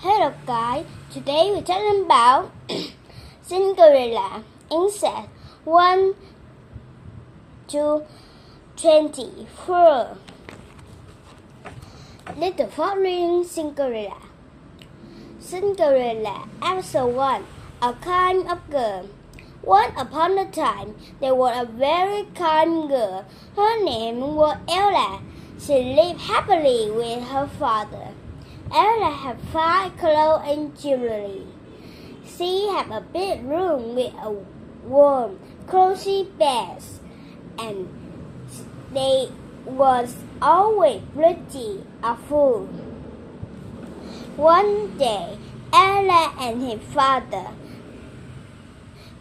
Hello guys, today we're talking about Cinderella insect 1 to 24. Little following Cinderella. Cinderella, episode 1. A kind of girl. Once upon a time, there was a very kind girl. Her name was Ella. She lived happily with her father. Ella had fine clothes and jewelry. She had a big room with a warm, cozy bed, and they was always pretty or full. One day, Ella and his father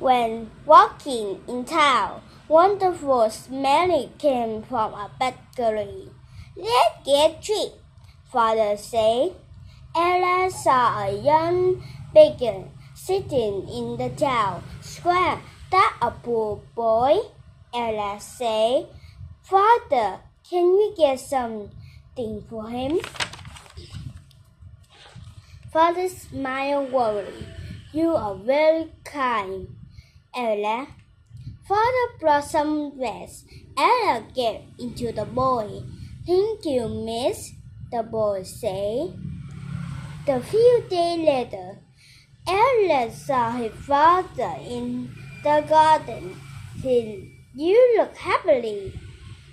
went walking in town. Wonderful smelling came from a bakery. Let's get treat, Father said. Ella saw a young beggar sitting in the town square. That's a poor boy, Ella said. Father, can we get something for him? Father smiled warmly. You are very kind, Ella. Father brought some rest. Ella gave it to the boy. Thank you, miss, the boy said. A few days later, Ella saw his father in the garden. You look happily,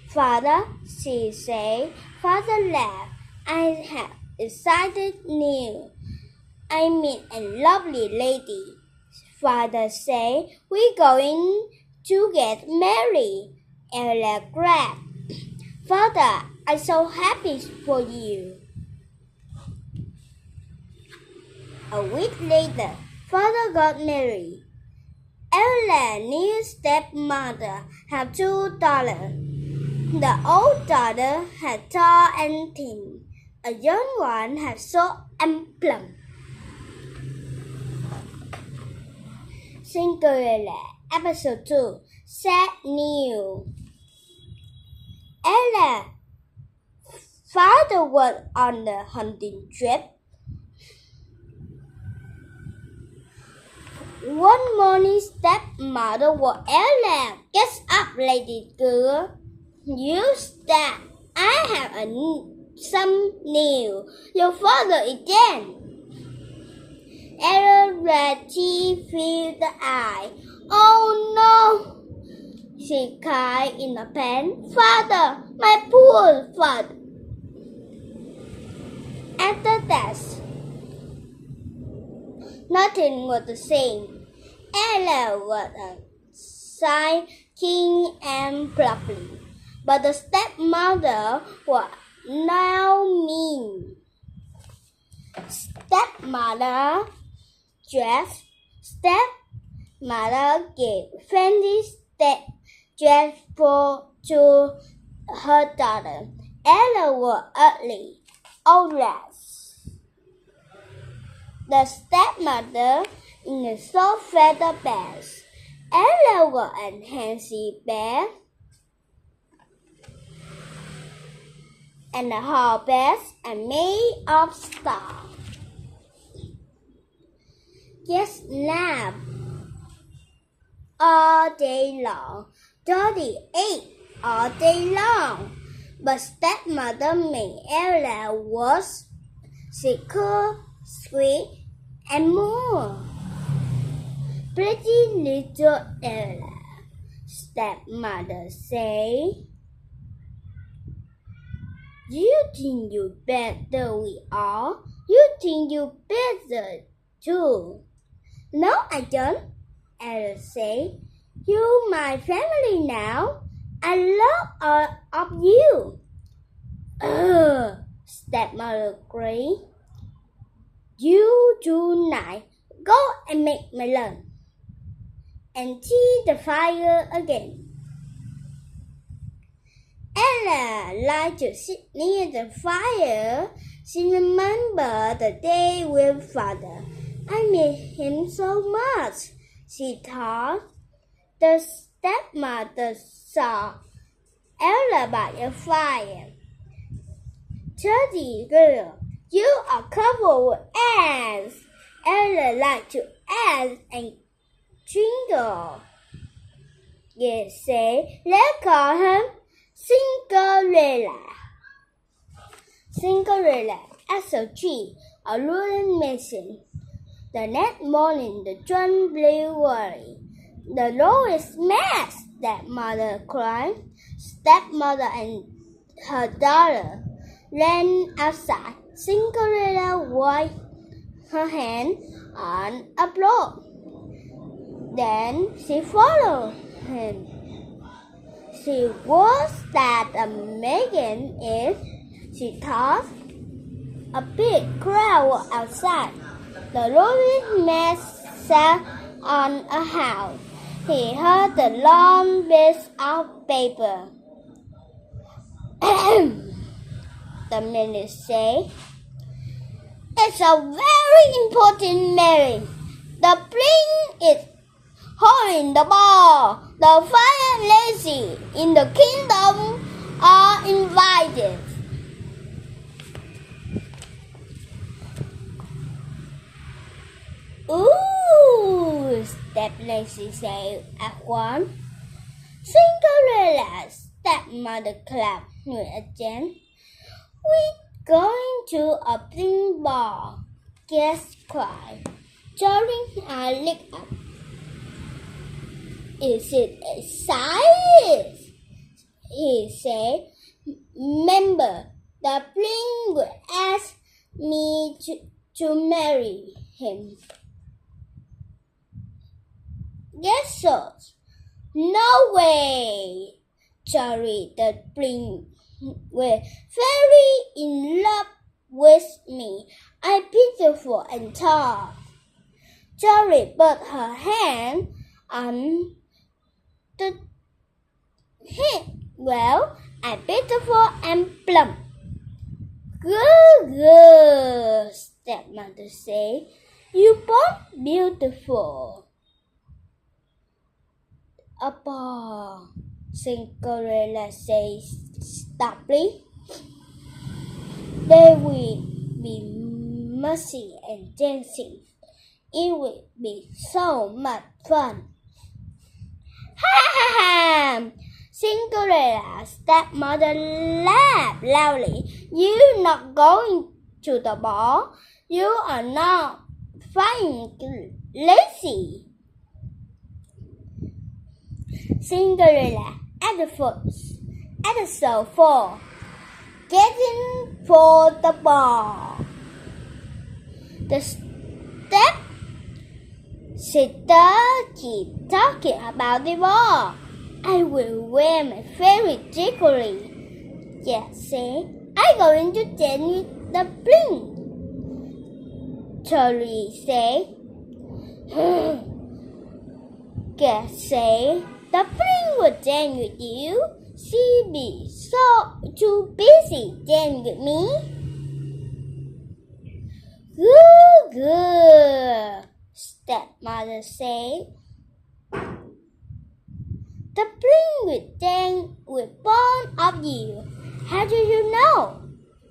Father, she said. Father laughed. I have excited news. I meet a lovely lady, Father said. We're going to get married. Ella cried. Father, I'm so happy for you. A week later, Father got married. Ella's new stepmother had 2 daughters. The old daughter had tall and thin. A young one had short and plump. Cinderella, episode 2. Sad news. Ella's father was on the hunting trip. One morning, stepmother was Ella. Get up, lady girl. You stop. I have some news. Your father is dead. Ella red teeth filled the eye. Oh no! She cried in a pain. Father, my poor father. After that, nothing was the same. Ella was a shy, keen, and plucky, but the stepmother was now mean. Stepmother gave fancy dress to her daughter. Ella was ugly, dress. The stepmother in a soft feather bed. Ella was a handsy bed, and the whole bed are made of stars. Yes, nap all day long. Daddy ate all day long, but stepmother made Ella worse. She could sweet and more. Pretty little Ella, stepmother said. You think you better we are? You think you better too? No, I don't, Ella said. You my family now. I love all of you. Stepmother agreed. You tonight go and make my lunch and see the fire again. Ella liked to sit near the fire. She remembered the day with father. I miss him so much, she thought. The stepmother saw Ella by the fire. Dirty girl, You are covered with ants. Ella liked to ants and jingle. Yes, say, let's call him Cinderella. Cinderella as a tree, a ruling machine. The next morning, the drum blew early. The door is smashed, stepmother cried. Stepmother and her daughter ran outside. Cinderella wiped her hand on a block. Then she followed him. She was that amazing if she thought. A big crowd was outside. The rolling man sat on a house. He heard the long bits of paper. The minister said, "It's a very important meeting. The prince is holding the ball. The fire lazy in the kingdom are invited." "Ooh," Step-Lazy said at once. Cinderella's stepmother clapped with a chant. "We're going to a pink ball," guests cried, drawing a leg up. "Is it exciting?" he said. "Remember, the prince will ask me to marry him." Guess so. "No way, Charlie, the prince will very in love with me. I'm beautiful and tall." Charlie put her hand on the head. "Well, I'm beautiful and plump." "Good, good," stepmother said. "You both beautiful." "A ball," Cinderella says stubbornly. "There will be mercy and dancing. It will be so much fun." "Ha ha ha!" Cinderella's stepmother laughed loudly. "You're not going to the ball. You are not flying lazy." Cinderella at the sofa, getting for the ball. The step-sister keep talking about the ball. "I will wear my favorite jewelry." Yes, say, "I'm going to dance with the prince." Charlie say, Guess say, "The prince will dance with you. She'll be so too busy dancing with me." "Good, good," stepmother said. "The prince will dance with both of you." "How do you know?"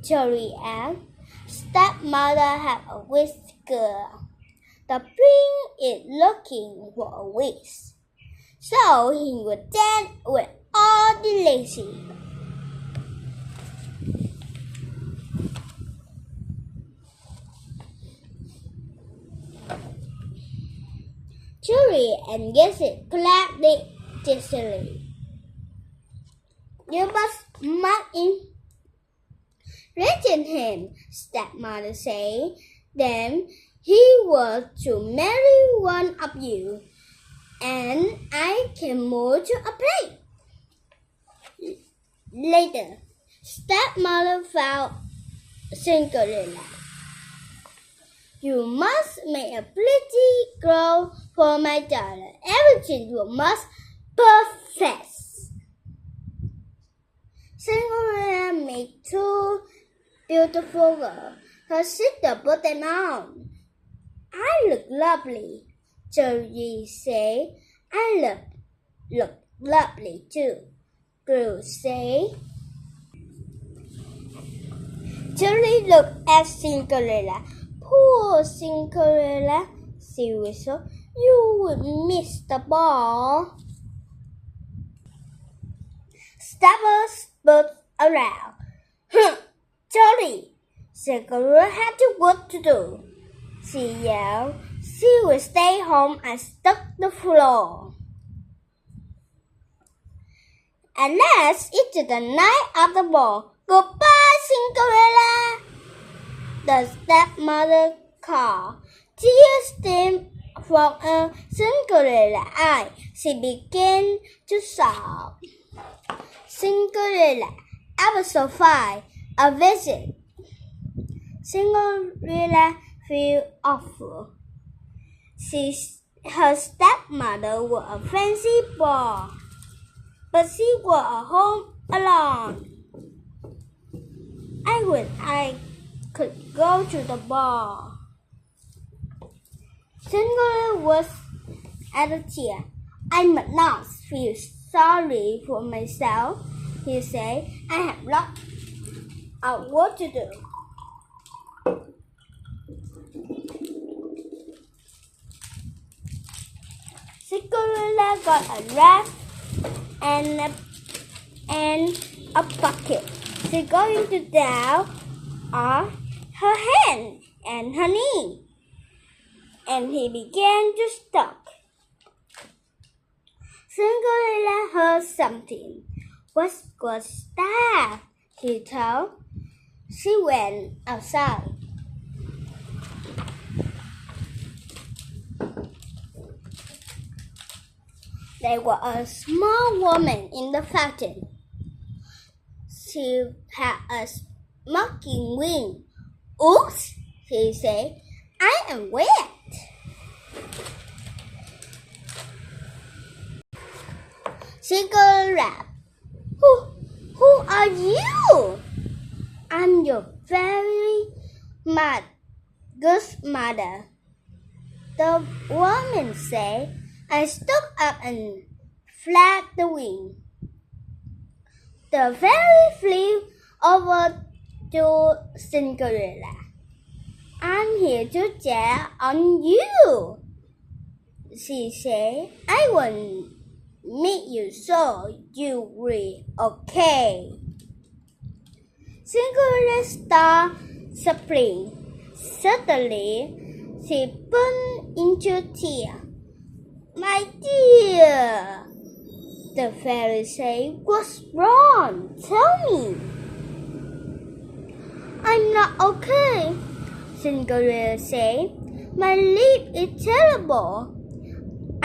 Charlie asked. Stepmother had a whisker. "The prince is looking for a wish, so he will dance with all the lazy." Julie and Jessie clapped dizzily. "You must mark in Regent him," stepmother said. "Then he was to marry one of you, and I can move to a place." Later, stepmother found Cinderella. "You must make a pretty girl for my daughter. Everything you must perfect." Cinderella made two beautiful girls. Her sister put them on. "I look lovely," Joey said. "I look lovely too," Gru said. bitterly looked at Cinderella. Poor Cinderella, she whispered. You would miss the ball. Starburst buzzed around. Sorry, Cinderella had work to do. She yelled. She would stay home and stuck the floor. And that's it to the night of the ball. Goodbye, Cinderella, the stepmother called. Tears streamed from Cinderella's eyes. She began to sob. Cinderella, I was so fine. A visit. Cinderella felt awful. Her stepmother was a fancy ball, but she was at home alone. I wish I could go to the ball. Cinderella was at a tear. I must not feel sorry for myself, he said. I have lots of work to do. Cinderella got a rag and a bucket. She going to down on her hand and her knee, and he began to talk. Cinderella heard something. What was that? He thought. She went outside. There was a small woman in the fountain. She had a smoking wing. Oops, she said. I am wet. Cinderella, who are you? I'm your very good mother. The woman said. I stood up and flapped the wing. The fairy flew over to Cinderella. I'm here to check on you, she said. I will meet you so you will okay. Cinderella started spring. Suddenly, she burst into tears. My dear, the fairy said, what's wrong? Tell me. I'm not okay, Cinderella said. My lip is terrible.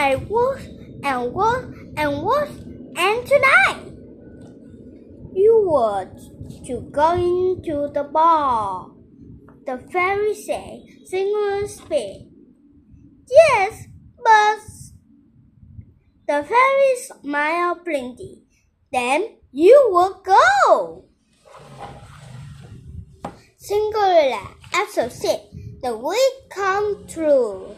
I wash and wash and wash, and tonight you were to go to the ball, the fairy said. Cinderella said, yes, but the fairy smiled plenty. Then you will go. Cinderella also said the wish come true.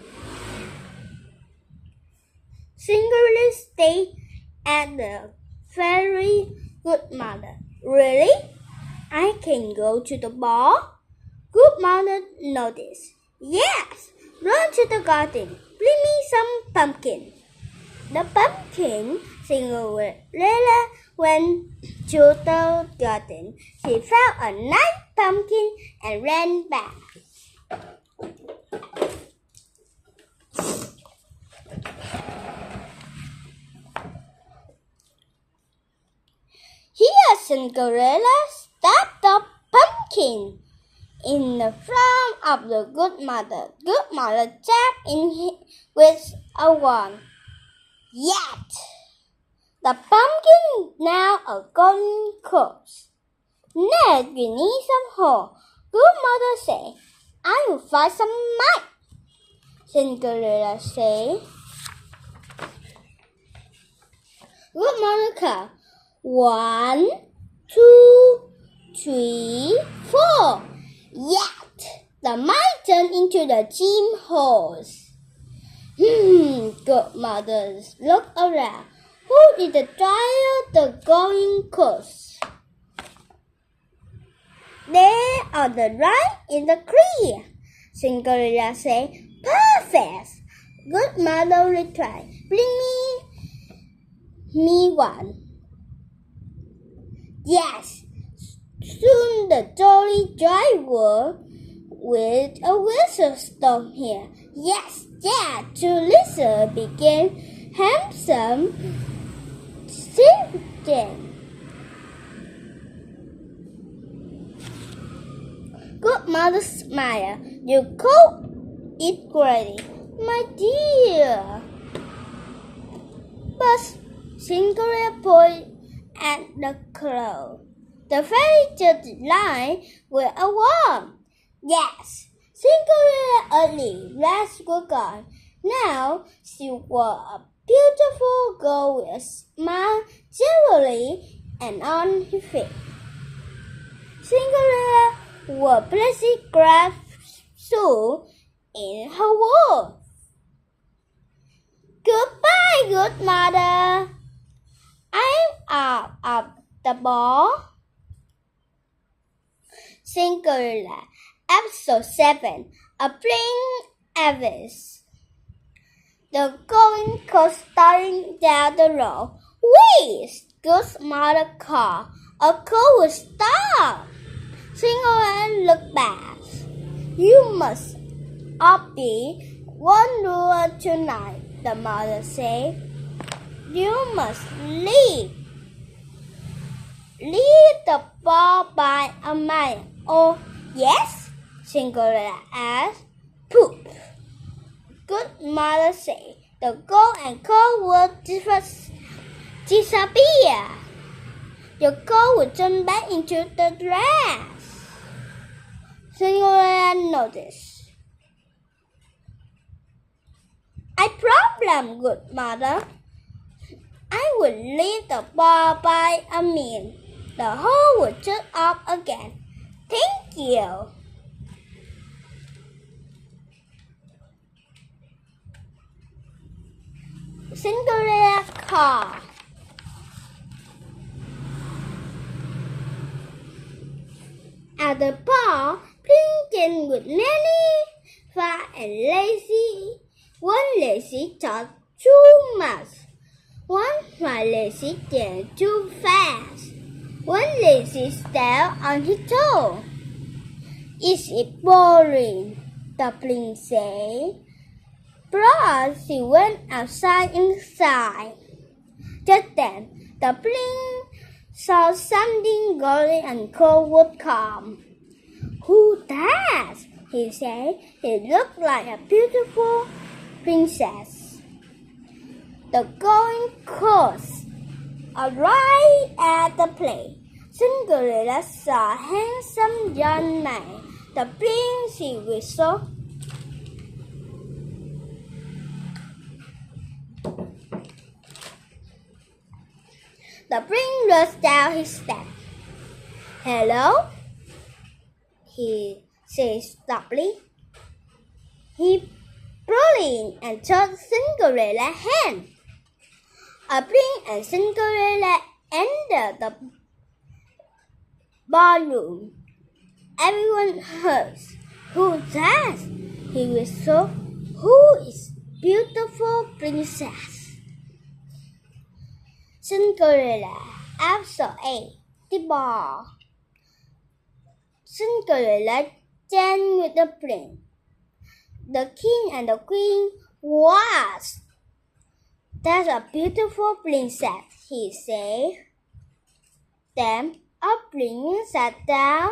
Cinderella stayed at the fairy godmother. Really? I can go to the ball? Godmother noticed. Yes, run to the garden. Bring me some pumpkin. The pumpkin, Cinderella went to the garden. She found a nice pumpkin and ran back. Here, Cinderella stabbed the pumpkin in the front of the godmother. Godmother tapped in with a wand. Yet, the pumpkin now a golden corpse. Ned, you need some hoe. Godmother said, I will find some mud. Cinderella said. Godmother called. 1, 2, 3, 4. Yet, the mud turned into the gym horse. Godmother looked around. Who is the driver of the going course? There on the right in the clear. Cinderella said, Perfect. Good mother replied, Bring me one. Yes. Soon the jolly driver with a whistle stopped here. Yes, two lizards began handsome singing. Good mother smiled. You cook it ready, my dear. But Cinderella pointed at the cloud. The fairy just line with a wand. Yes, Cinderella early rest was gone. Now she was a beautiful girl with a smile cheerily and on her feet. Cinderella was pleasantly glad soon in her world. Goodbye, good mother. I'm out of the ball. Cinderella, Episode 7, A Prince Elvis. The going coach starting down the road. Wait! Good mother called. A coach will stop. Cinderella looked back. You must all be one rule tonight, the mother said. You must leave the ball by a mile. Oh, yes? Cinderella asked. Poop. Good mother said. The gold and coal will disappear. Your coal will turn back into the dress. Cinderella noticed. A problem, good mother. I will leave the ball by a minute. The hole will shut off again. Thank you. Cinderella called. At the ball, playing with many fat and lazy. One lazy talked too much. One lazy danced too fast. One lazy stepped on his toe. Is it boring? The prince said. But she went outside inside. Just then, the prince saw something golden and cold would come. Who's that? He said. It looked like a beautiful princess. The going coach arrived at the place. Cinderella saw a handsome young man. The prince whistled. The prince rushed down his steps. Hello? He said softly. He pulled in and took Cinderella's hand. A prince and Cinderella entered the ballroom. Everyone heard. Who's that? He whistled. Who is beautiful princess? Cinderella, Episode 8, The Ball. Cinderella danced with the prince. The king and the queen watched. That's a beautiful princess, he said. Then a prince sat down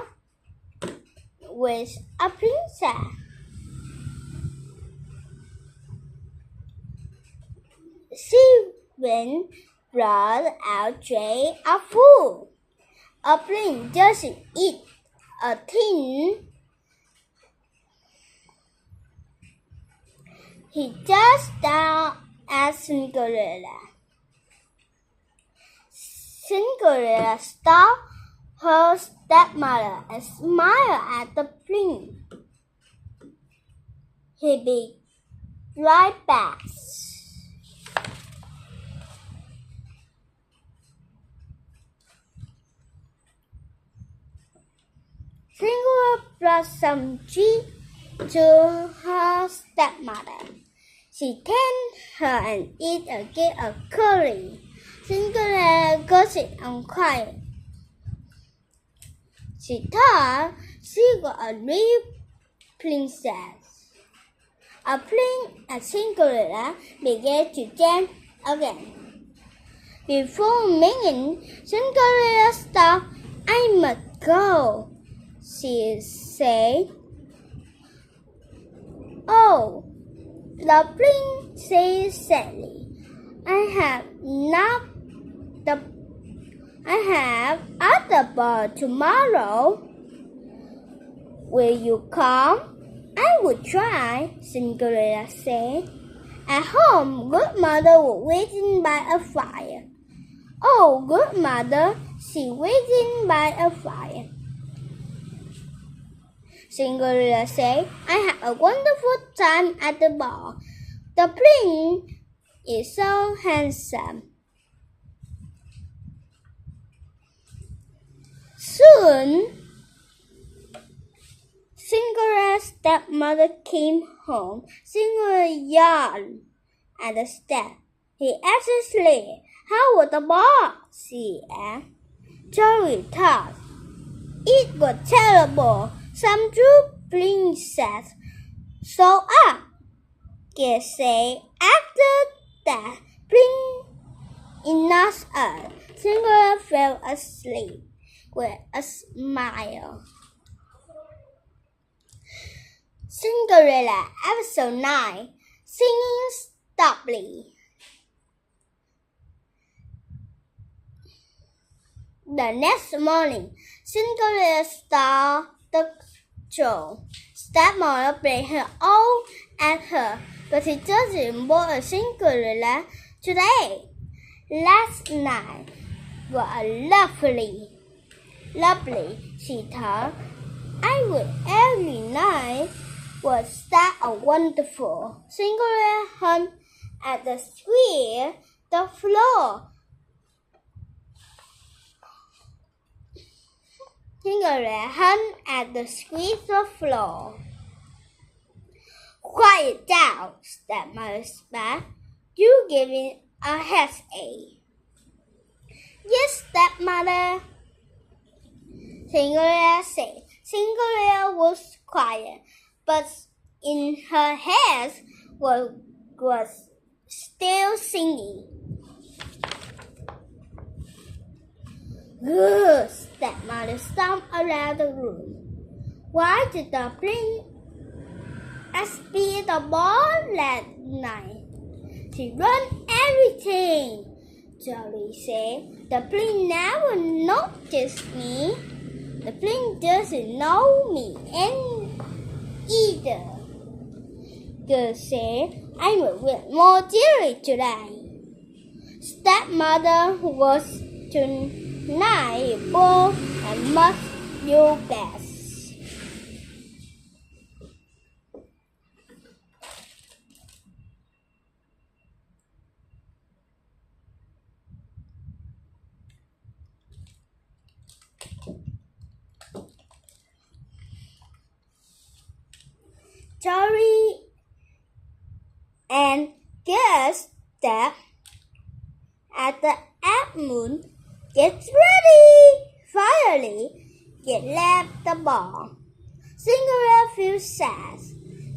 with a princess. She went brought out tray of food. A prince doesn't eat a thing. He just down at Cinderella. Cinderella stopped her stepmother and smiled at the prince. He be right back. brought some tea to her stepmother. She thanked her and ate a cake of curry. Cinderella gossiped and cried. She thought she was a real princess. A prince and Cinderella began to dance again. Before meeting, Cinderella stopped. I must go, she said. Oh, the prince said sadly. I have other ball tomorrow. Will you come? I will try, Cinderella said. At home, good mother was waiting by a fire. Oh, good mother, she waiting by a fire. Cinderella said, I had a wonderful time at the ball. The prince is so handsome. Soon, Cinderella's stepmother came home. Cinderella yawned at the step. He asked her, how was the ball? She asked. Jory thought, it was terrible. Some true princess showed up. They say after that, Prince announced us. Cinderella fell asleep with a smile. Cinderella, episode 9, singing softly. The next morning, Cinderella started the show. Stepmother blamed her all at her, but she doesn't bother Cinderella today. Last night was lovely, she thought. I would every night would start a wonderful. Cinderella hung at the square, the floor. Cinderella hung at the square, the floor. Quiet down, stepmother spat. You giving a headache. Yes, stepmother, Cinderella said. Cinderella was quiet, but in her head was still singing. Good, stepmother stomped around the room. Why did the prince speed the ball last night? She ran everything, Jory said. The prince never noticed me. The prince doesn't know me either. Girl said, I will win more jewelry today. Stepmother was tonight bold and must do best. Jory and guess that at the moon gets ready. Finally, get left the ball. Cinderella feels sad.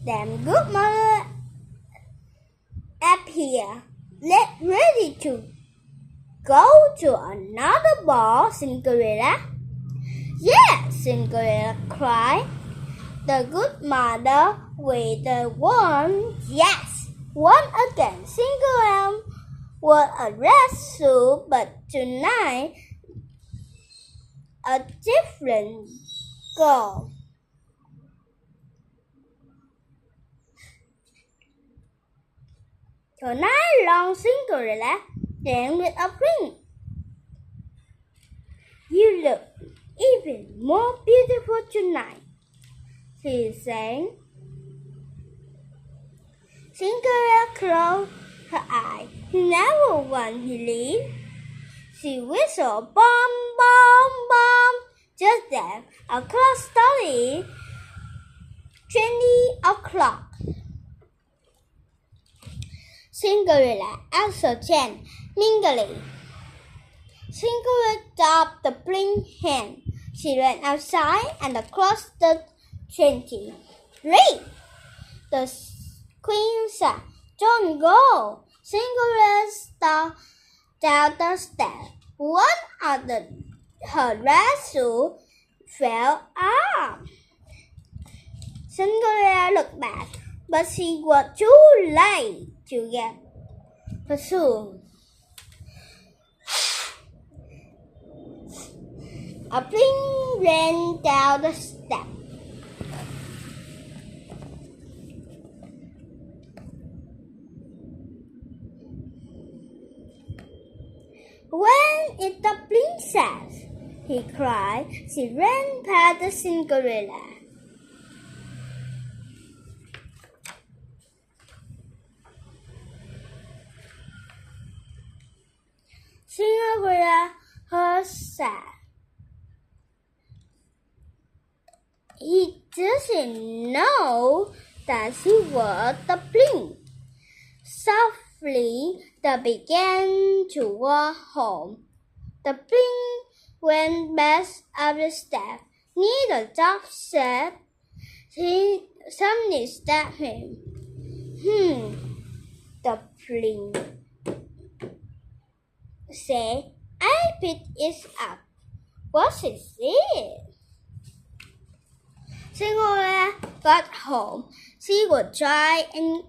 Then good mother appear, ready to go to another ball. Cinderella. Yes, Cinderella cried. The good mother with the wand. Yes, once again, Cinderella was a red suit, but tonight a different girl. Tonight long, Cinderella danced with a prince. You look even more beautiful tonight, she sang. Cinderella closed her eyes. He never want to leave. She whistled, bomb, bomb, bomb. Just then, a clock started 20 o'clock. Cinderella answered meaningly. Cinderella dropped the pink hand. She ran outside and across the 20. "Wait!" the queen said. "Don't go!" Cinderella started down the stairs. One of her red shoes fell off. Cinderella looked back, but she was too late to get her shoes. A prince ran down the steps. "When is the princess?" he cried. She ran past the Cinderella. Cinderella herself. He doesn't know that she was the prince. Softly, they began to walk home. The prince went back up the steps. Near the top step, somebody stabbed him. The prince said, "I picked it up. What is it?" Cinderella got home. She was dry and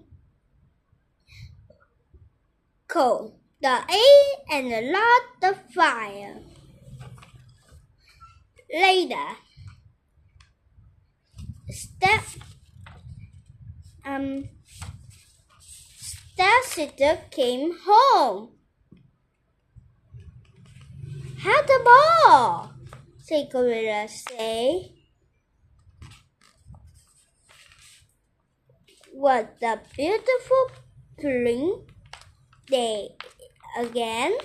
cold. The egg and lost the fire. Later, Stepsister came home. "Have the ball," Cinderella said. "Was the beautiful prince there again?"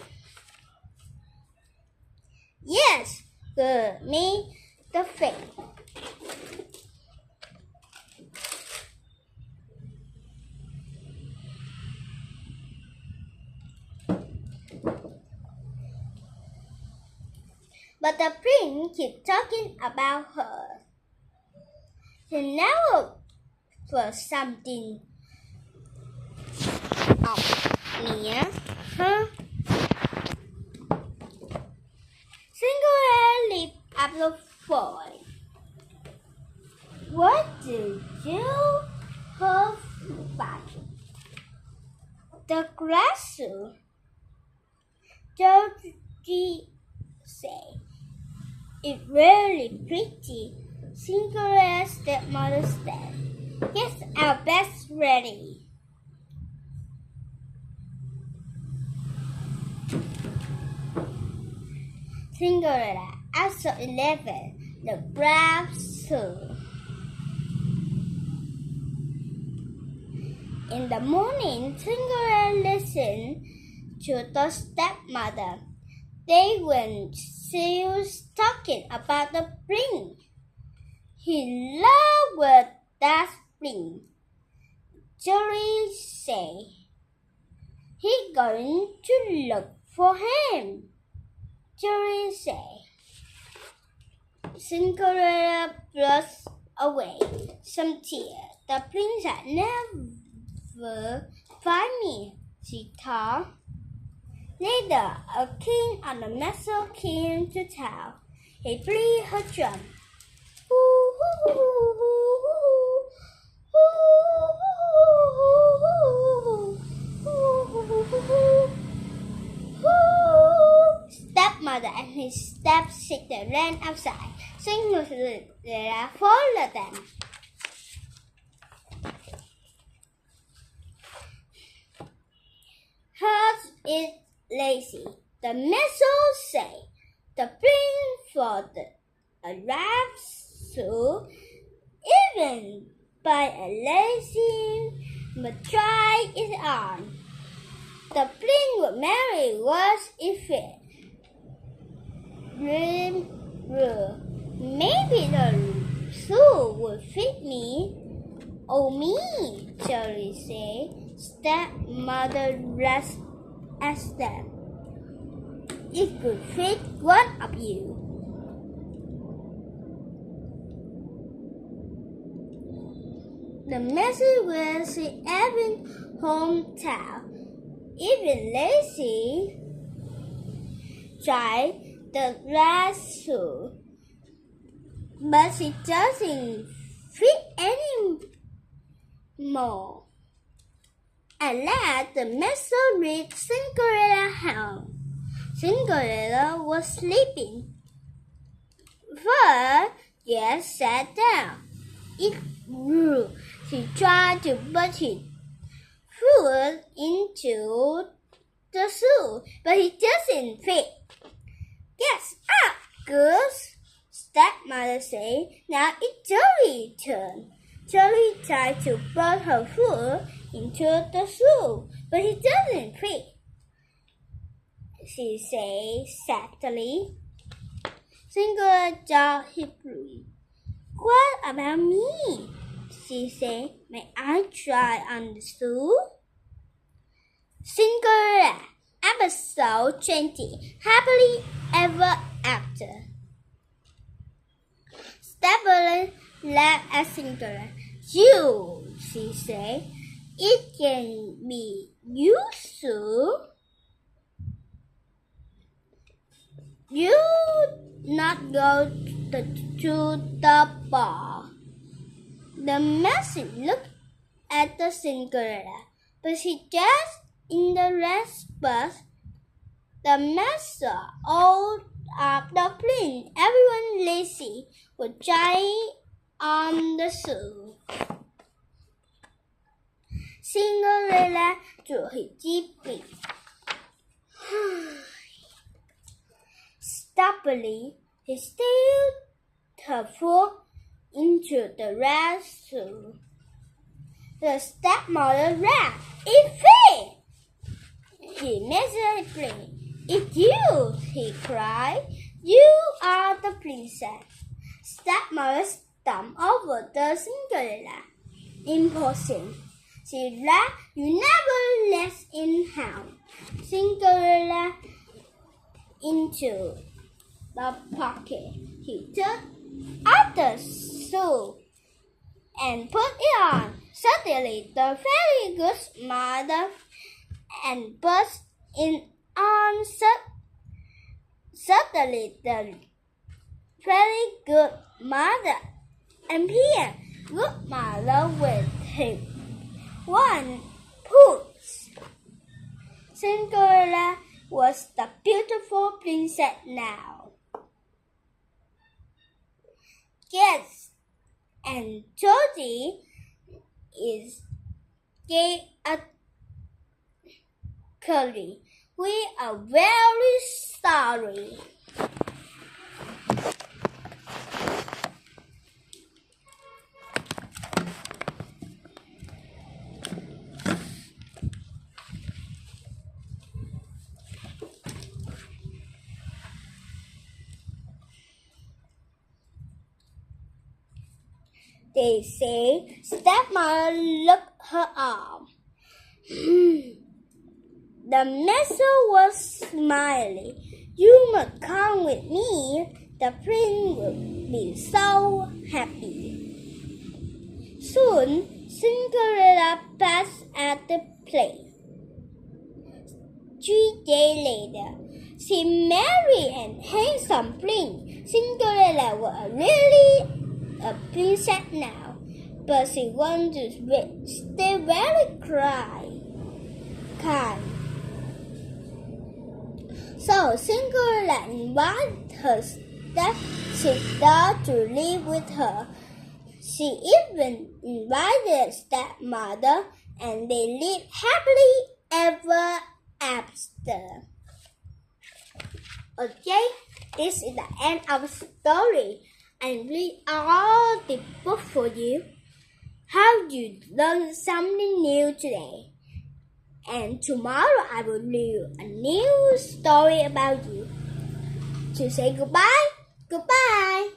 "Yes," good me the face. But the prince kept talking about her. He never was something up near her. Cinderella leaped up the floor. "What do you have back?" "The grass," Georgie said. "It's really pretty." Cinderella's stepmother said, "Get our best ready." Cinderella answered 11. The grass shoe. In the morning, Cinderella listened to the stepmother. They were still talking about the prince. "He loved that prince," Julie said. "He's going to look for him," Julie said. Cinderella brushed away some tears. "The prince had never find me," she thought. Later, a king on the castle came to town. He played her drum. Stepmother and his stepsister ran outside. Cinderella followed them. "Hers is lazy," the missile said. "The prince for a rap so even by a lazy but try it on. The prince would marry was if it dream rule. Maybe the shoe would fit me." Oh me, Cherry said. Stepmother dressed as them. It could fit one of you. The message was in Evan's hometown. Even Lacey tried the lasso, but she doesn't fit anymore. At last, the message reached Cinderella's house. Cinderella was sleeping. First, Yes sat down. It grew. She tried to put his foot into the shoe, but it doesn't fit. Get up, goose, Stepmother said. Now it's Jolly's turn. Jolly tried to put her foot into the shoe, but it doesn't fit. She said sadly. Cinderella jaw hickory. What about me? She said. May I try on the shoe? Cinderella, episode 20. Happily ever after. Stepmother laughed at Cinderella. You, she said. It can be useful. You not go to the bar. The message looked at the Cinderella, but she just in the rest bus. The master all up the plane. Everyone lazy would try on the shoe. Cinderella drew his deep breath. Stubbornly, he steered her foot into the red shoe. The stepmother ran. It fit! He miserably. It's you, he cried. You are the princess. Stepmother stomped over the Cinderella. Impossible. She laughed. You never let in harm. Cinderella into the pocket. He took out the shoe and put it on. Suddenly, the very good mother and burst in on. Suddenly, the very good mother appeared. Good mother with him. One push. Cinderella was the beautiful princess now. Yes, and Georgie gave a curly. We are very sorry. They say stepmother looked her arm. The master was smiling. You must come with me. The prince will be so happy. Soon, Cinderella passed at the place. 3 days later, she married an handsome prince. Cinderella was really a princess now, but she wanted to stay very kind. So Cinderella invited her stepsister to live with her. She even invited stepmother, and they lived happily ever after. Okay, this is the end of the story. And read all the book for you. How you learn something new today. And tomorrow I will read a new story about you. To say goodbye, goodbye.